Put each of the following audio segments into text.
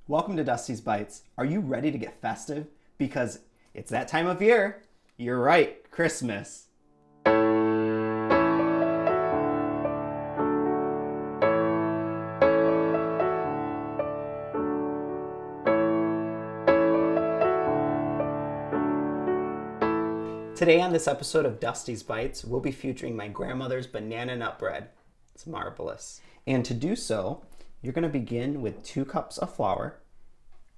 Welcome to Dustie's Bites. Are you ready to get festive? Because it's that time of year. You're right, Christmas. Today on this episode of Dustie's Bites, we'll be featuring my grandmother's banana nut bread. It's marvelous. And to do so, you're going to begin with 2 cups of flour,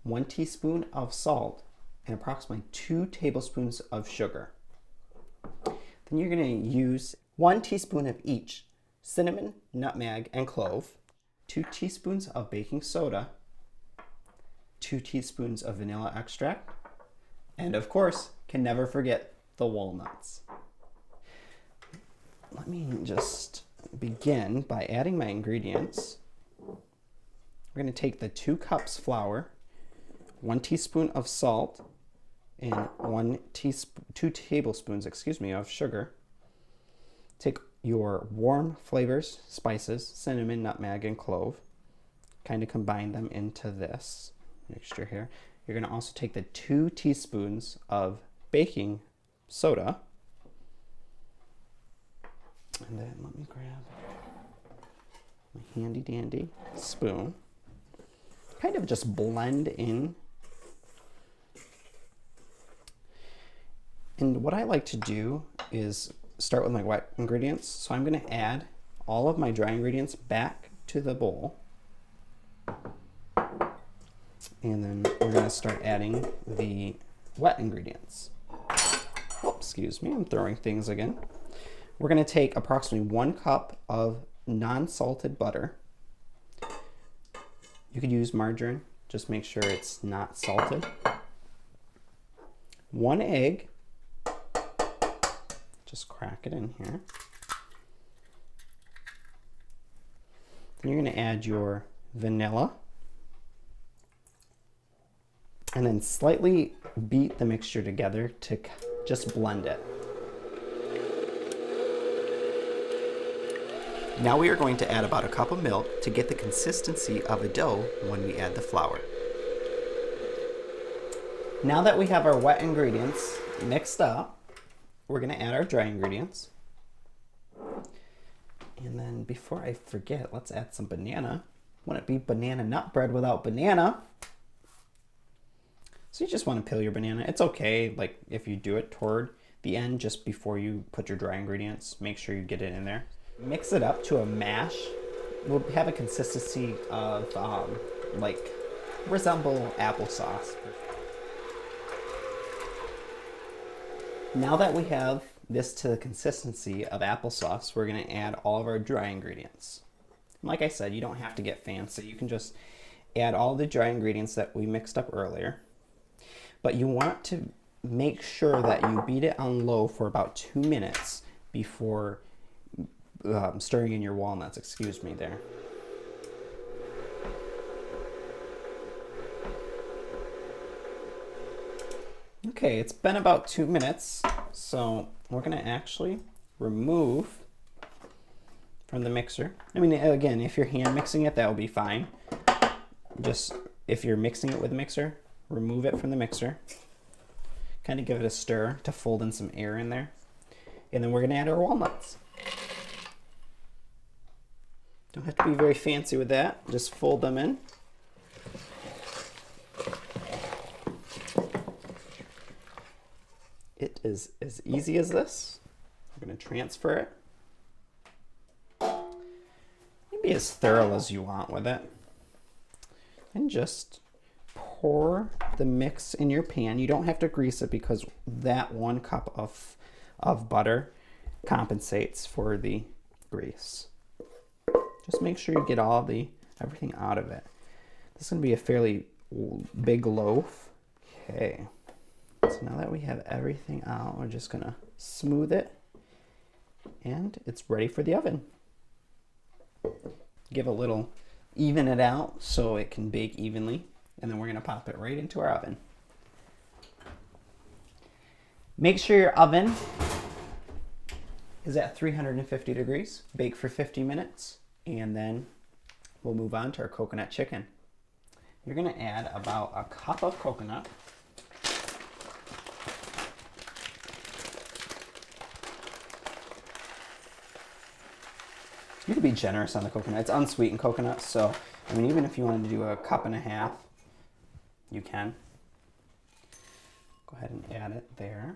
1 teaspoon of salt, and approximately 2 tablespoons of sugar. Then you're going to use 1 teaspoon of each cinnamon, nutmeg, and clove, 2 teaspoons of baking soda, 2 teaspoons of vanilla extract, and of course, can never forget the walnuts. Let me just begin by adding my ingredients. We're going to take the 2 cups flour, 1 teaspoon of salt, and 2 tablespoons, of sugar. Take your warm flavors, spices, cinnamon, nutmeg, and clove. Kind of combine them into this mixture here. You're going to also take the 2 teaspoons of baking soda. And then let me grab my handy dandy spoon. Kind of just blend in. And what I like to do is start with my wet ingredients. So I'm going to add all of my dry ingredients back to the bowl. And then we're going to start adding the wet ingredients. Oops, excuse me, I'm throwing things again. We're going to take approximately 1 cup of non-salted butter. You could use margarine, just make sure it's not salted. 1 egg, just crack it in here. Then you're going to add your vanilla. And then slightly beat the mixture together to just blend it. Now we are going to add about 1 cup of milk to get the consistency of a dough when we add the flour. Now that we have our wet ingredients mixed up, we're going to add our dry ingredients. And then before I forget, let's add some banana. Wouldn't it be banana nut bread without banana? So you just want to peel your banana. It's okay, like if you do it toward the end, just before you put your dry ingredients, make sure you get it in there. Mix it up to a mash. We'll have a consistency of resemble applesauce. Now that we have this to the consistency of applesauce, we're going to add all of our dry ingredients. Like I said, you don't have to get fancy. You can just add all the dry ingredients that we mixed up earlier. But you want to make sure that you beat it on low for about 2 minutes before stirring in your walnuts. Excuse me there. Okay, it's been about 2 minutes, so we're going to actually remove from the mixer. I mean, again, if you're hand mixing it, that will be fine. Just if you're mixing it with a mixer, remove it from the mixer. Kind of give it a stir to fold in some air in there. And then we're going to add our walnuts. Don't have to be very fancy with that. Just fold them in. It is as easy as this. We're going to transfer it. Be as thorough as you want with it. And just pour the mix in your pan. You don't have to grease it because that 1 cup of butter compensates for the grease. Just make sure you get everything out of it. This is going to be a fairly big loaf. Okay. So now that we have everything out, we're just going to smooth it. And it's ready for the oven. Give a little, even it out so it can bake evenly. And then we're going to pop it right into our oven. Make sure your oven is at 350 degrees. Bake for 50 minutes. And then we'll move on to our coconut chicken. you're going to add about a cup of coconut. You could be generous on the coconut. It's unsweetened coconut, so I mean, even if you wanted to do a cup and a half, you can. Go ahead and add it there.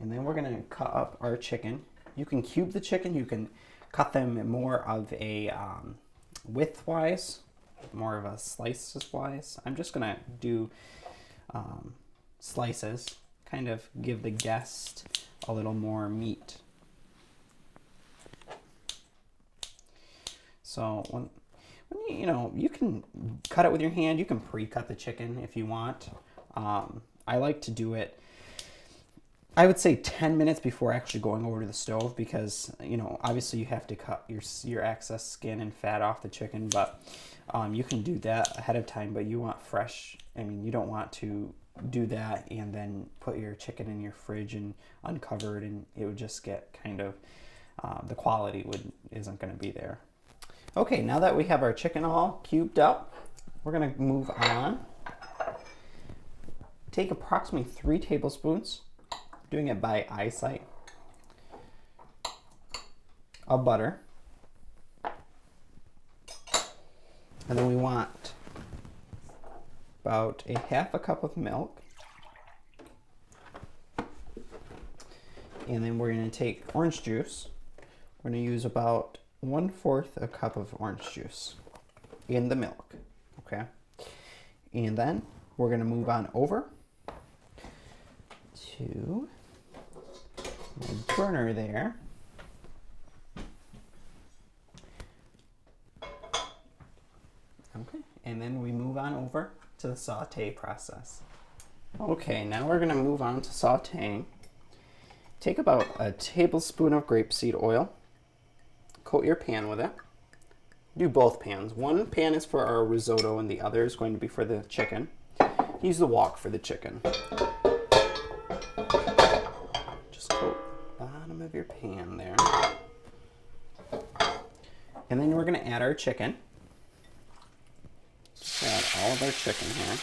And then we're going to cut up our chicken. You can cube the chicken. You can cut them more of a width-wise, more of a slices-wise. I'm just going to do slices, kind of give the guest a little more meat. So when you can cut it with your hand. You can pre-cut the chicken if you want. I like to do it, I would say 10 minutes before actually going over to the stove, because obviously you have to cut your excess skin and fat off the chicken, but you can do that ahead of time. But you want fresh. I mean, you don't want to do that and then put your chicken in your fridge and uncovered, and it would just get kind of the quality isn't going to be there. Okay, now that we have our chicken all cubed up, we're going to move on. Take approximately 3 tablespoons, doing it by eyesight, of butter. And then we want about a half a cup of milk. And then we're going to take orange juice. We're going to use about 1/4 a cup of orange juice in the milk, okay? And then we're going to move on over to my burner there. Okay, and then we move on over to the saute process. Okay, now we're going to move on to sauteing. Take about a tablespoon of grapeseed oil. Coat your pan with it. Do both pans. One pan is for our risotto and the other is going to be for the chicken. Use the wok for the chicken. Just coat the bottom of your pan there. And then we're going to add our chicken. Just add all of our chicken here.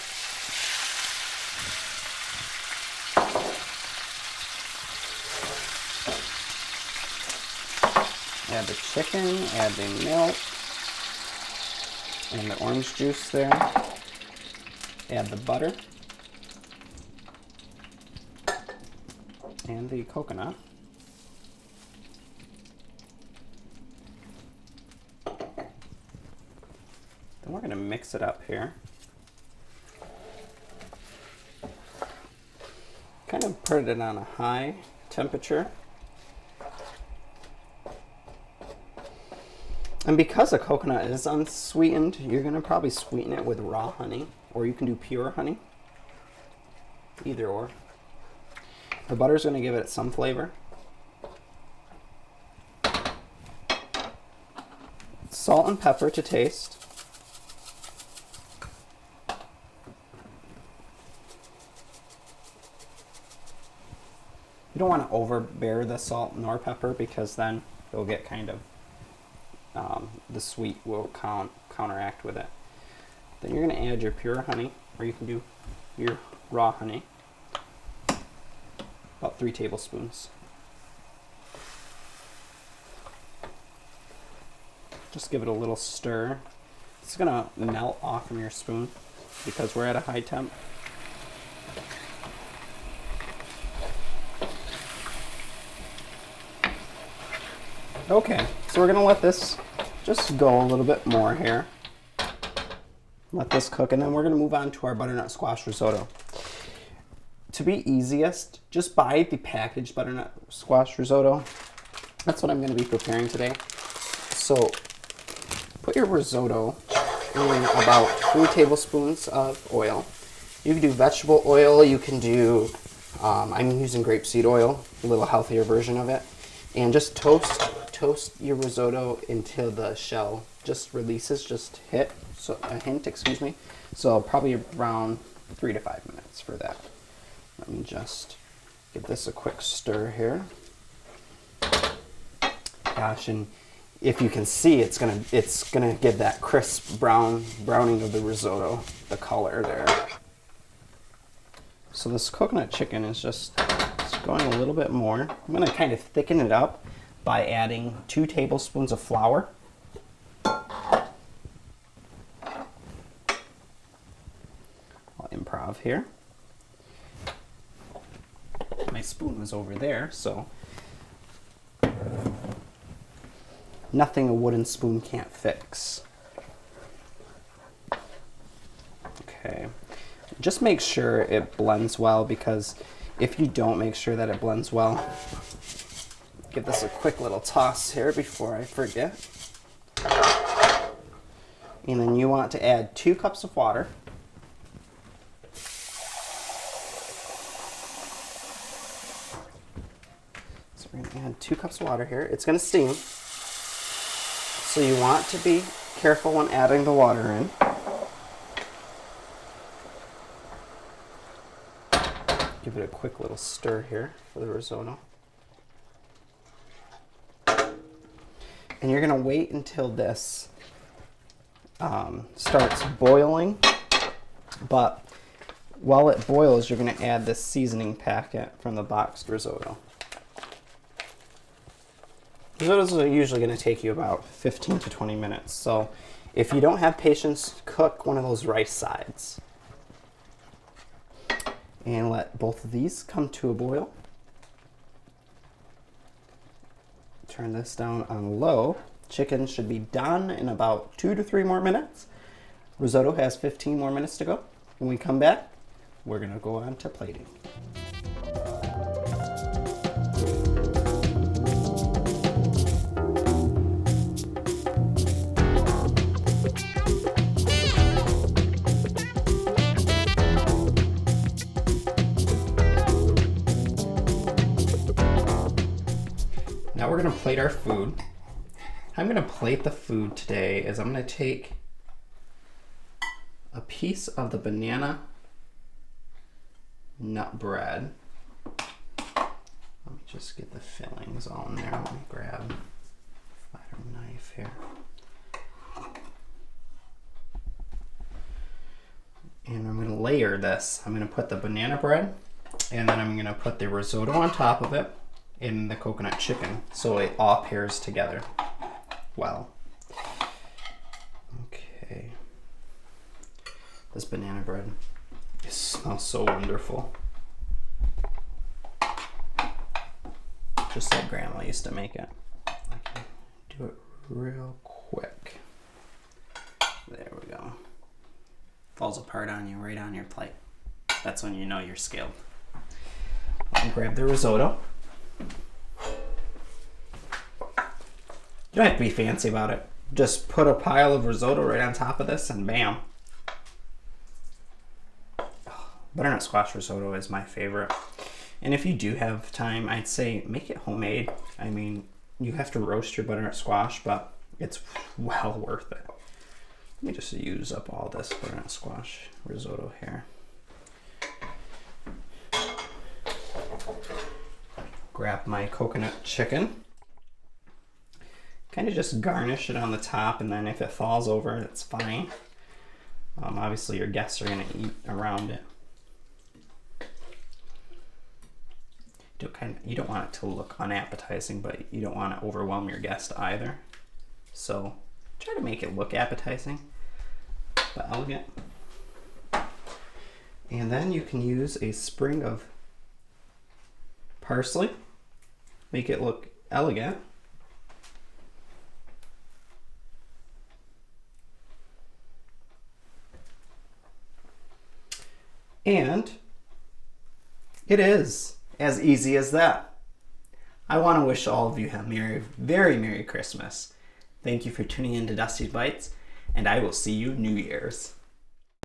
Add the chicken, add the milk, and the orange juice there. Add the butter, and the coconut. Then we're going to mix it up here. Kind of put it on a high temperature. And because the coconut is unsweetened, you're going to probably sweeten it with raw honey, or you can do pure honey. Either or. The butter is going to give it some flavor. Salt and pepper to taste. You don't want to overbear the salt nor pepper, because then you'll get kind of the sweet will counteract with it. Then you're going to add your pure honey, or you can do your raw honey, about 3 tablespoons. Just give it a little stir. It's going to melt off from your spoon because we're at a high temp. Okay, so we're going to let this just go a little bit more here. Let this cook, and then we're going to move on to our butternut squash risotto. To be easiest, just buy the packaged butternut squash risotto. That's what I'm going to be preparing today. So put your risotto in about 3 tablespoons of oil. You can do vegetable oil, you can do, I'm using grapeseed oil, a little healthier version of it. And just toast your risotto until the shell just releases, just hint, excuse me. So probably around 3 to 5 minutes for that. Let me just give this a quick stir here. Gosh, and if you can see, it's gonna give that crisp browning of the risotto, the color there. So this coconut chicken is just going a little bit more. I'm gonna kind of thicken it up by adding 2 tablespoons of flour. I'll improv here. My spoon was over there, so nothing a wooden spoon can't fix. Okay, just make sure it blends well, because if you don't make sure that it blends well, give this a quick little toss here before I forget. And then you want to add 2 cups of water. So we're gonna add 2 cups of water here. It's gonna steam. So you want to be careful when adding the water in. Give it a quick little stir here for the risotto. And you're gonna wait until this starts boiling, but while it boils, you're gonna add this seasoning packet from the boxed risotto. Risottos are usually gonna take you about 15 to 20 minutes. So if you don't have patience, cook one of those rice sides. And let both of these come to a boil. Turn this down on low. Chicken should be done in about 2 to 3 more minutes. Risotto has 15 more minutes to go. When we come back, we're gonna go on to plating. Now we're gonna plate our food. How I'm gonna plate the food today is I'm gonna take a piece of the banana nut bread. Let me just get the fillings all in there. Let me grab a flatter knife here. And I'm gonna layer this. I'm gonna put the banana bread, and then I'm gonna put the risotto on top of it, in the coconut chicken, so it all pairs together well. Okay. This banana bread, it smells so wonderful. Just like Grandma used to make it. Okay. Do it real quick. There we go. Falls apart on you, right on your plate. That's when you know you're skilled. I'll grab the risotto. You don't have to be fancy about it. Just put a pile of risotto right on top of this and bam. Butternut squash risotto is my favorite. And if you do have time, I'd say make it homemade. I mean, you have to roast your butternut squash, but it's well worth it. Let me just use up all this butternut squash risotto here. Grab my coconut chicken. Kind of just garnish it on the top, and then if it falls over, it's fine. Obviously, your guests are going to eat around it. You don't want it to look unappetizing, but you don't want to overwhelm your guest either. So try to make it look appetizing, but elegant. And then you can use a sprig of parsley. Make it look elegant. And it is as easy as that. I want to wish all of you a very Merry Christmas. Thank you for tuning in to Dustie's Bites, and I will see you New Year's.